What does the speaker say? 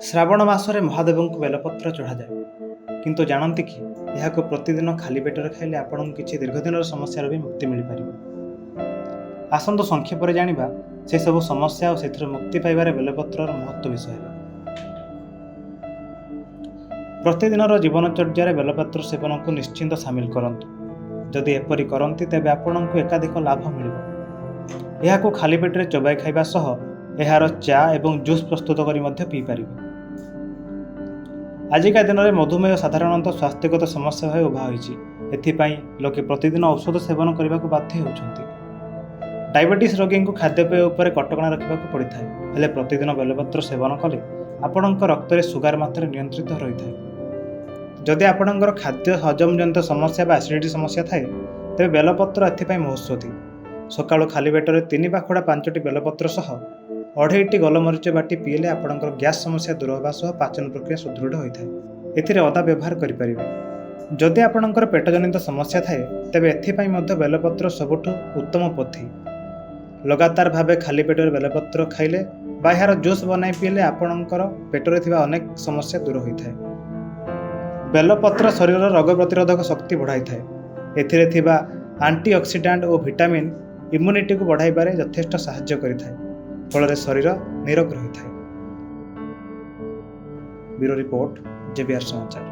ଶ୍ରାବଣ ମାସରେ ମହାଦେବଙ୍କୁ ବେଲପତ୍ର ଚଢ଼ାଯାଏ। କିନ୍ତୁ ଜାଣନ୍ତି କି ଏହାକୁ ପ୍ରତିଦିନ ଖାଲି ପେଟରେ ଖାଇଲେ ଆପଣଙ୍କୁ କିଛି ଦୀର୍ଘଦିନର ସମସ୍ୟାରୁ ବି ମୁକ୍ତି ମିଳିପାରିବ। ଆସନ୍ତୁ ସଂକ୍ଷେପରେ ଜାଣିବା ସେସବୁ ସମସ୍ୟା ଓ ସେଥିରୁ ମୁକ୍ତି ପାଇବାରେ ବେଲପତ୍ରର ମହତ୍ତ୍ୱ ବିଷୟରେ। ପ୍ରତିଦିନର ଜୀବନଚର୍ଯ୍ୟାରେ ବେଲପତ୍ର ସେବନକୁ ନିଶ୍ଚିନ୍ତ ସାମିଲ କରନ୍ତୁ। ଯଦି ଏପରି କରନ୍ତି ତେବେ ଆପଣଙ୍କୁ ଏକାଧିକ ଲାଭ ମିଳିବ। ଏହାକୁ ଖାଲି ପେଟରେ ଚୋବାଇ ଖାଇବା ସହ ଏହାର ଚା ଏବଂ ଜୁସ୍ ପ୍ରସ୍ତୁତ କରି ମଧ୍ୟ ପିଇପାରିବେ। ଆଜିକା ଦିନରେ ମଧୁମେହ ସାଧାରଣତଃ ସ୍ୱାସ୍ଥ୍ୟଗତ ସମସ୍ୟା ଭାବେ ଉଭା ହୋଇଛି। ଏଥିପାଇଁ ଲୋକେ ପ୍ରତିଦିନ ଔଷଧ ସେବନ କରିବାକୁ ବାଧ୍ୟ ହେଉଛନ୍ତି। ଡାଇବେଟିସ୍ ରୋଗୀଙ୍କୁ ଖାଦ୍ୟପେୟ ଉପରେ କଟକଣା ରଖିବାକୁ ପଡ଼ିଥାଏ, ହେଲେ ପ୍ରତିଦିନ ବେଲପତ୍ର ସେବନ କଲେ ଆପଣଙ୍କ ରକ୍ତରେ ସୁଗାର ମାତ୍ରା ନିୟନ୍ତ୍ରିତ ରହିଥାଏ। ଯଦି ଆପଣଙ୍କର ଖାଦ୍ୟ ହଜମଜନିତ ସମସ୍ୟା ବା ଆସିଡିଟି ସମସ୍ୟା ଥାଏ, ତେବେ ବେଲପତ୍ର ଏଥିପାଇଁ ମହୋଷଧି। ସକାଳୁ ଖାଲି ପେଟରେ 3 ପାଖୁଡ଼ା 5ଟି ବେଲପତ୍ର ସହ 2.5ଟି ଗୋଲମରିଚ ବାଟି ପିଇଲେ ଆପଣଙ୍କର ଗ୍ୟାସ୍ ସମସ୍ୟା ଦୂର ହେବା ସହ ପାଚନ ପ୍ରକ୍ରିୟା ସୁଦୃଢ଼ ହୋଇଥାଏ। ଏଥିରେ ଅଦା ବ୍ୟବହାର କରିପାରିବେ। ଯଦି ଆପଣଙ୍କର ପେଟଜନିତ ସମସ୍ୟା ଥାଏ, ତେବେ ଏଥିପାଇଁ ମଧ୍ୟ ବେଲପତ୍ର ସବୁଠୁ ଉତ୍ତମ ପଥି। ଲଗାତାର ଭାବେ ଖାଲି ପେଟରେ ବେଲପତ୍ର ଖାଇଲେ ବା ଏହାର ଜୁସ୍ ବନାଇ ପିଇଲେ ଆପଣଙ୍କର ପେଟରେ ଥିବା ଅନେକ ସମସ୍ୟା ଦୂର ହୋଇଥାଏ। ବେଲପତ୍ର ଶରୀରର ରୋଗ ପ୍ରତିରୋଧକ ଶକ୍ତି ବଢ଼ାଇଥାଏ। ଏଥିରେ ଥିବା ଆଣ୍ଟିଅକ୍ସିଡାଣ୍ଟ ଓ ଭିଟାମିନ୍ ଇମ୍ୟୁନିଟିକୁ ବଢ଼ାଇବାରେ ଯଥେଷ୍ଟ ସାହାଯ୍ୟ କରିଥାଏ, ଫଳରେ ଶରୀର ନିରୋଗ ରହିଥାଏ। ବ୍ୟୁରୋ ରିପୋର୍ଟ, JBR ସମାଚାର।